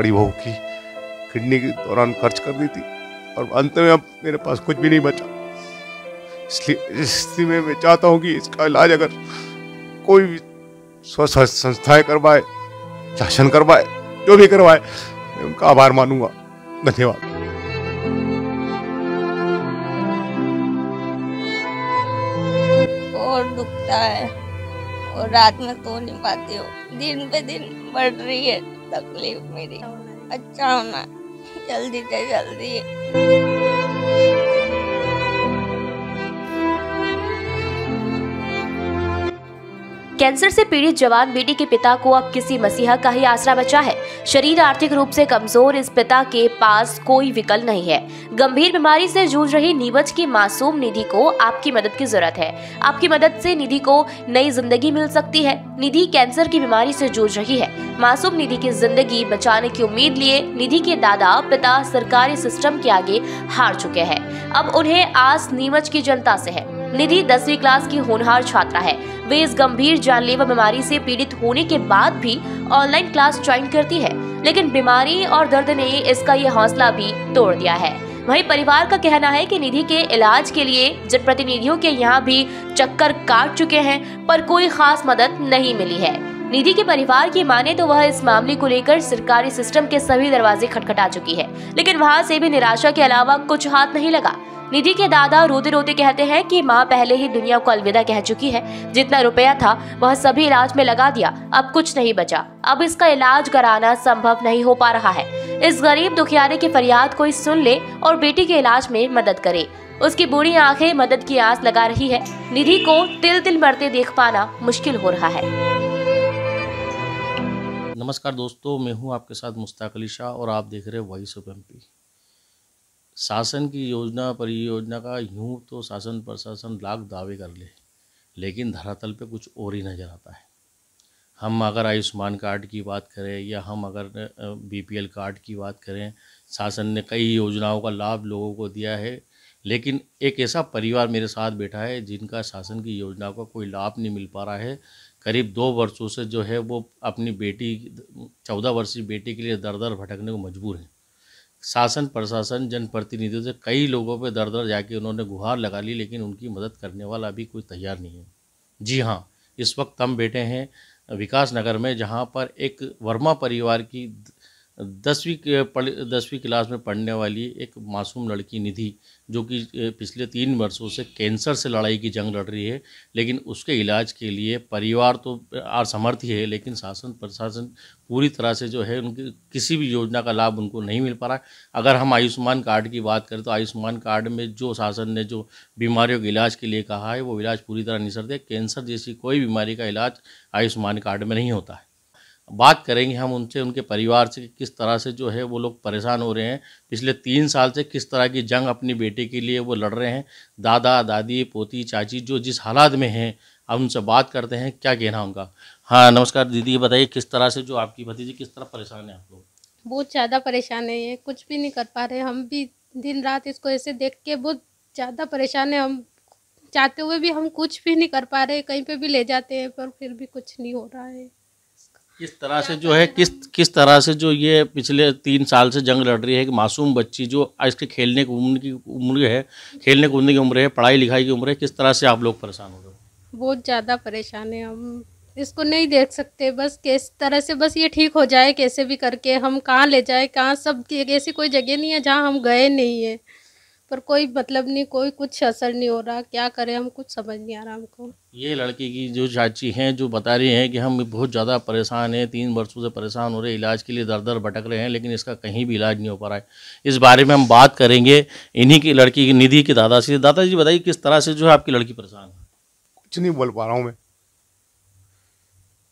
बड़ी बहू की किडनी के दौरान खर्च कर दी थी और अंत में अब मेरे पास कुछ भी नहीं बचा। इसलिए इस स्थिति में मैं चाहता हूँ कि इसका इलाज अगर कोई भी स्वस्थ संस्थाएं करवाए, शासन करवाए, जो भी करवाए, मैं उनका आभार मानूंगा। धन्यवाद। और दुखता है और रात में सो नहीं पाती हूँ। दिन पे दिन बढ़ रही है तकलीफ मेरी। अच्छा होना जल्दी से जल्दी। कैंसर से पीड़ित जवान बेटी के पिता को अब किसी मसीहा का ही आसरा बचा है। शरीर आर्थिक रूप से कमजोर इस पिता के पास कोई विकल्प नहीं है। गंभीर बीमारी से जूझ रही नीवज की मासूम निधि को आपकी मदद की जरूरत है। आपकी मदद से निधि को नई जिंदगी मिल सकती है। निधि कैंसर की बीमारी से जूझ रही है। मासूम निधि की जिंदगी बचाने की उम्मीद लिए निधि के दादा पिता सरकारी सिस्टम के आगे हार चुके हैं। अब उन्हें आस नीमच की जनता से है। निधि 10वीं क्लास की होनहार छात्रा है। वे इस गंभीर जानलेवा बीमारी से पीड़ित होने के बाद भी ऑनलाइन क्लास ज्वाइन करती है, लेकिन बीमारी और दर्द ने इसका ये हौसला भी तोड़ दिया है। वहीं परिवार का कहना है कि निधि के इलाज के लिए जनप्रतिनिधियों के यहाँ भी चक्कर काट चुके हैं, पर कोई खास मदद नहीं मिली है। निधि के परिवार की माने तो वह इस मामले को लेकर सरकारी सिस्टम के सभी दरवाजे खटखटा चुकी है, लेकिन वहाँ से भी निराशा के अलावा कुछ हाथ नहीं लगा। निधि के दादा रोते रोते कहते हैं कि माँ पहले ही दुनिया को अलविदा कह चुकी है। जितना रुपया था वह सभी इलाज में लगा दिया, अब कुछ नहीं बचा। अब इसका इलाज कराना संभव नहीं हो पा रहा है। इस गरीब दुखियारे की फरियाद कोई सुन ले और बेटी के इलाज में मदद करे। उसकी बूढ़ी आंखें मदद की आस लगा रही है। निधि को तिल तिल मरते देख पाना मुश्किल हो रहा है। नमस्कार दोस्तों, मैं हूं आपके साथ मुश्ताक अली शाह और आप देख रहे हैं वॉइस ऑफ एमपी। शासन की योजना परियोजना का यूं तो शासन प्रशासन लाख दावे कर ले, लेकिन धरातल पे कुछ और ही नज़र आता है। हम अगर आयुष्मान कार्ड की बात करें या हम अगर बीपीएल कार्ड की बात करें, शासन ने कई योजनाओं का लाभ लोगों को दिया है, लेकिन एक ऐसा परिवार मेरे साथ बैठा है जिनका शासन की योजनाओं का कोई लाभ नहीं मिल पा रहा है। करीब 2 वर्षों से जो है वो अपनी बेटी 14 वर्षीय बेटी के लिए दर दर भटकने को मजबूर हैं। शासन प्रशासन जनप्रतिनिधियों से कई लोगों पे दर दर जाके उन्होंने गुहार लगा ली, लेकिन उनकी मदद करने वाला अभी कोई तैयार नहीं है। जी हाँ, इस वक्त हम बैठे हैं विकास नगर में, जहाँ पर एक वर्मा परिवार की 10वीं क्लास में पढ़ने वाली एक मासूम लड़की निधि, जो कि पिछले 3 वर्षों से कैंसर से लड़ाई की जंग लड़ रही है, लेकिन उसके इलाज के लिए परिवार तो असमर्थ ही है, लेकिन शासन प्रशासन पूरी तरह से जो है उनकी किसी भी योजना का लाभ उनको नहीं मिल पा रहा है। अगर हम आयुष्मान कार्ड की बात करें तो आयुष्मान कार्ड में जो शासन ने जो बीमारियों के इलाज के लिए कहा है वो इलाज पूरी तरह निःशर्त है। कैंसर जैसी कोई बीमारी का इलाज आयुष्मान कार्ड में नहीं होता है। बात करेंगे हम उनसे, उनके परिवार से, किस तरह से जो है वो लोग परेशान हो रहे हैं। पिछले 3 साल से किस तरह की जंग अपनी बेटी के लिए वो लड़ रहे हैं। दादा दादी पोती चाची जो जिस हालात में हैं, अब उनसे बात करते हैं, क्या कहना उनका। हाँ नमस्कार दीदी, ये बताइए किस तरह से जो आपकी भतीजी किस तरह परेशान है आप लोग। बहुत ज़्यादा परेशान है, ये कुछ भी नहीं कर पा रहे। हम भी दिन रात इसको ऐसे देख के बहुत ज़्यादा परेशान है। हम चाहते हुए भी हम कुछ भी नहीं कर पा रहे। कहीं पे भी ले जाते हैं पर फिर भी कुछ नहीं हो रहा है। किस तरह से जो है किस तरह से जो ये पिछले 3 साल से जंग लड़ रही है कि मासूम बच्ची जो इसके खेलने की उम्र है, खेलने कूदने की उम्र है, पढ़ाई लिखाई की उम्र है, किस तरह से आप लोग परेशान हो रहे हो। बहुत ज़्यादा परेशान है, हम इसको नहीं देख सकते। बस किस तरह से बस ये ठीक हो जाए, कैसे भी करके हम कहाँ ले जाए, कहाँ सब ऐसी कोई जगह नहीं है जहाँ हम गए नहीं है, पर कोई मतलब नहीं, कोई कुछ असर नहीं हो रहा। क्या करें, हम कुछ समझ नहीं आ रहा हमको। ये लड़की की जो चाची हैं जो बता रही हैं कि हम बहुत ज़्यादा परेशान हैं, 3 वर्षों से परेशान हो रहे हैं, इलाज के लिए दर दर भटक रहे हैं, लेकिन इसका कहीं भी इलाज नहीं हो पा रहा है। इस बारे में हम बात करेंगे इन्हीं की लड़की की निधि के दादा से। दादाजी बताइए किस तरह से जो है आपकी लड़की परेशान है। कुछ नहीं बोल पा रहा हूँ मैं।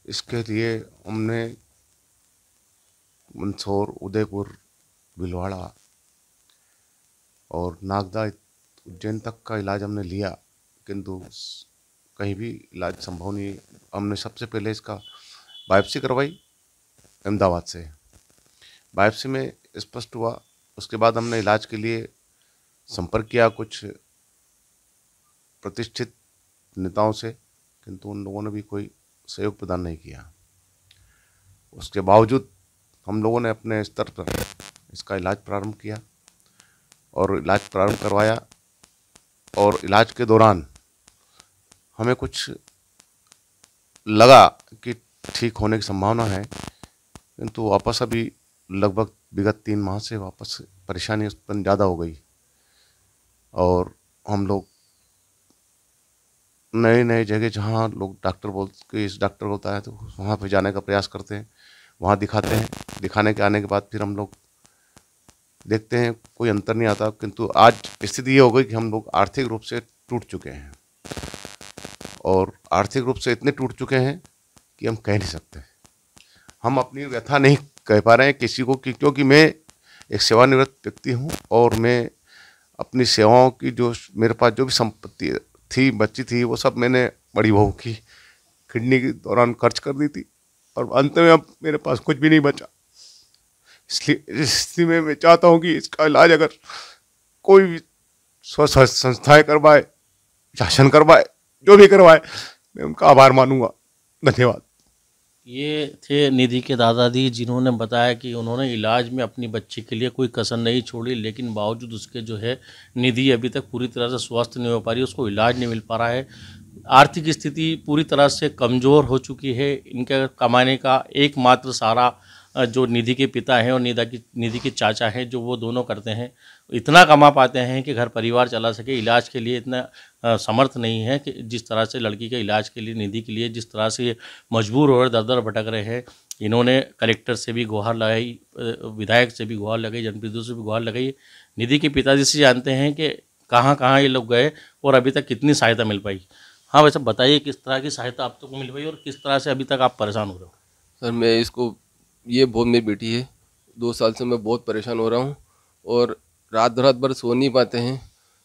इसके लिए हमने मंदसौर, उदयपुर, भीलवाड़ा और नागदा, उज्जैन तक का इलाज हमने लिया, किंतु कहीं भी इलाज संभव नहीं। हमने सबसे पहले इसका बायोप्सी करवाई अहमदाबाद से। बायोप्सी में स्पष्ट हुआ। उसके बाद हमने इलाज के लिए संपर्क किया कुछ प्रतिष्ठित नेताओं से, किंतु उन लोगों ने भी कोई सहयोग प्रदान नहीं किया। उसके बावजूद हम लोगों ने अपने स्तर पर इसका इलाज प्रारंभ किया और इलाज प्रारंभ करवाया, और इलाज के दौरान हमें कुछ लगा कि ठीक होने की संभावना है, किंतु वापस अभी लगभग विगत 3 माह से वापस परेशानी उत्पन्न ज़्यादा हो गई, और हम लोग नए नए जगह जहाँ लोग डॉक्टर बोलते इस डॉक्टर को होता है तो वहाँ पे जाने का प्रयास करते हैं, वहाँ दिखाते हैं। दिखाने के आने के बाद फिर हम लोग देखते हैं कोई अंतर नहीं आता, किंतु आज स्थिति ये हो गई कि हम लोग आर्थिक रूप से टूट चुके हैं, और आर्थिक रूप से इतने टूट चुके हैं कि हम कह नहीं सकते। हम अपनी व्यथा नहीं कह पा रहे हैं किसी को, क्योंकि मैं एक सेवानिवृत्त व्यक्ति हूँ, और मैं अपनी सेवाओं की जो मेरे पास जो भी संपत्ति थी बची थी वो सब मैंने बड़ी बहू की किडनी के दौरान खर्च कर दी थी, और अंत में अब मेरे पास कुछ भी नहीं बचा। इसलिए इस स्थिति में मैं चाहता हूँ कि इसका इलाज अगर कोई भी संस्थाएं करवाए, शासन करवाए, जो भी करवाए, मैं उनका आभार मानूंगा। धन्यवाद। ये थे निधि के दादाजी, जिन्होंने बताया कि उन्होंने इलाज में अपनी बच्ची के लिए कोई कसर नहीं छोड़ी, लेकिन बावजूद उसके जो है निधि अभी तक पूरी तरह से स्वस्थ नहीं हो पा रही, उसको इलाज नहीं मिल पा रहा है। आर्थिक स्थिति पूरी तरह से कमज़ोर हो चुकी है। इनका कमाने का एकमात्र सारा जो निधि के पिता हैं और निधि के चाचा हैं, जो वो दोनों करते हैं, इतना कमा पाते हैं कि घर परिवार चला सके। इलाज के लिए इतना समर्थ नहीं है कि जिस तरह से लड़की के इलाज के लिए, निधि के लिए जिस तरह से ये मजबूर हो रहे, दर दर भटक रहे हैं। इन्होंने कलेक्टर से भी गुहार लगाई, विधायक से भी गुहार लगाई, जनप्रतिनिधियों से भी गुहार लगाई। निधि के पिताजी से जानते हैं कि कहाँ कहाँ ये लोग गए और अभी तक कितनी सहायता मिल पाई। हाँ, वैसे बताइए किस तरह की सहायता आप तक मिल पाई और किस तरह से अभी तक आप परेशान हो रहे हो? सर, मैं इसको ये बहुत मेरी बेटी है, 2 साल से मैं बहुत परेशान हो रहा हूँ, और रात भर सो नहीं पाते हैं।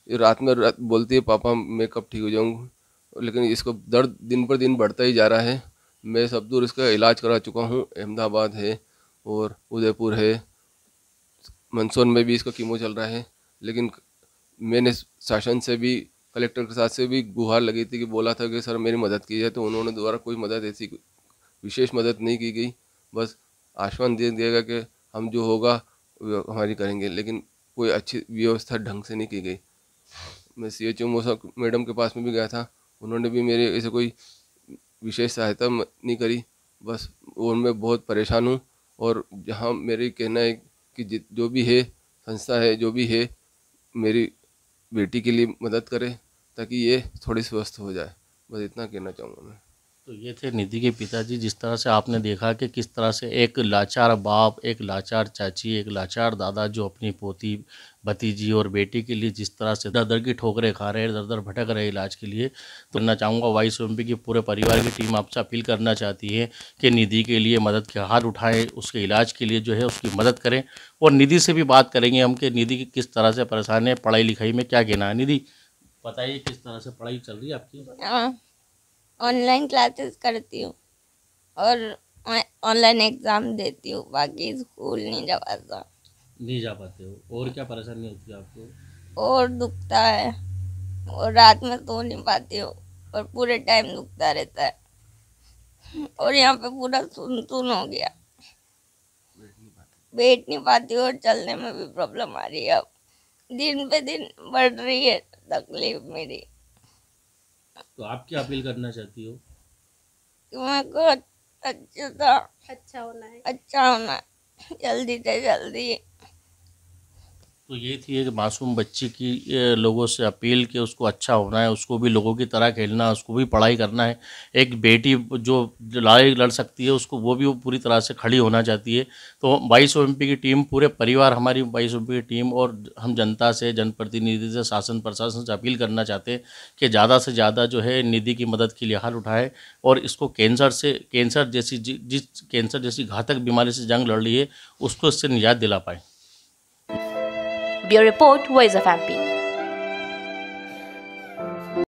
ये रात बोलती है पापा मैं कब ठीक हो जाऊँगा, लेकिन इसको दर्द दिन पर दिन बढ़ता ही जा रहा है। मैं सब दूर इसका इलाज करा चुका हूँ, अहमदाबाद है और उदयपुर है, मंदसौर में भी इसका कीमो चल रहा है। लेकिन मैंने शासन से भी, कलेक्टर के साथ से भी गुहार लगी थी कि बोला था कि सर मेरी मदद की जाए, तो उन्होंने दोबारा कोई मदद, ऐसी विशेष मदद नहीं की गई। बस आश्वासन दे दिएगा कि हम जो होगा हमारी करेंगे, लेकिन कोई अच्छी व्यवस्था ढंग से नहीं की गई। मैं CHO मैडम के पास में भी गया था, उन्होंने भी मेरे ऐसे कोई विशेष सहायता नहीं करी। बस और मैं बहुत परेशान हूँ, और जहाँ मेरी कहना है कि जो भी है संस्था है, जो भी है, मेरी बेटी के लिए मदद करे ताकि ये थोड़ी स्वस्थ हो जाए। बस इतना कहना चाहूँगा मैं। तो ये थे निधि के पिताजी। जिस तरह से आपने देखा कि किस तरह से एक लाचार बाप, एक लाचार चाची, एक लाचार दादा जो अपनी पोती, भतीजी और बेटी के लिए जिस तरह से दर दर की ठोकरें खा रहे हैं, दर दर भटक रहे इलाज के लिए। तो मैं चाहूँगा वाइस MP की पूरे परिवार की टीम आपसे अपील करना चाहती है कि निधि के लिए मदद के हाथ उठाएं, उसके इलाज के लिए जो है उसकी मदद करें। और निधि से भी बात करेंगे हम कि निधि की किस तरह से परेशान है, पढ़ाई लिखाई में क्या कहना है। निधि, बताइए किस तरह से पढ़ाई चल रही है आपकी? ऑनलाइन क्लासेस करती हूँ और ऑनलाइन एग्ज़ाम देती हूँ, बाकी स्कूल नहीं जा पाते हो। और क्या परेशानी होती है आपको? और दुखता है, और रात में सो नहीं पाती हूँ, और पूरे टाइम दुखता रहता है, और यहाँ पे पूरा सुन हो गया, बैठ नहीं पाती हूँ, और चलने में भी प्रॉब्लम आ रही है। अब दिन पे दिन बढ़ रही है तकलीफ मेरी। तो आप क्या अपील करना चाहती हो? मेरे को अच्छा होना है जल्दी से जल्दी। तो ये थी एक मासूम बच्ची की लोगों से अपील कि उसको अच्छा होना है, उसको भी लोगों की तरह खेलना है, उसको भी पढ़ाई करना है। एक बेटी जो लड़ाई लड़ सकती है, उसको वो भी पूरी तरह से खड़ी होना चाहती है। तो 22 MP की टीम, पूरे परिवार हमारी 22 MP की टीम, और हम जनता से, जनप्रतिनिधि से, शासन प्रशासन से अपील करना चाहते हैं कि ज़्यादा से ज़्यादा जो है निधि की मदद के लिए हाथ उठाए, और इसको कैंसर जैसी घातक बीमारी से जंग लड़ रही है, उसको इससे निजात दिला पाए। Bureau report, voice of MP।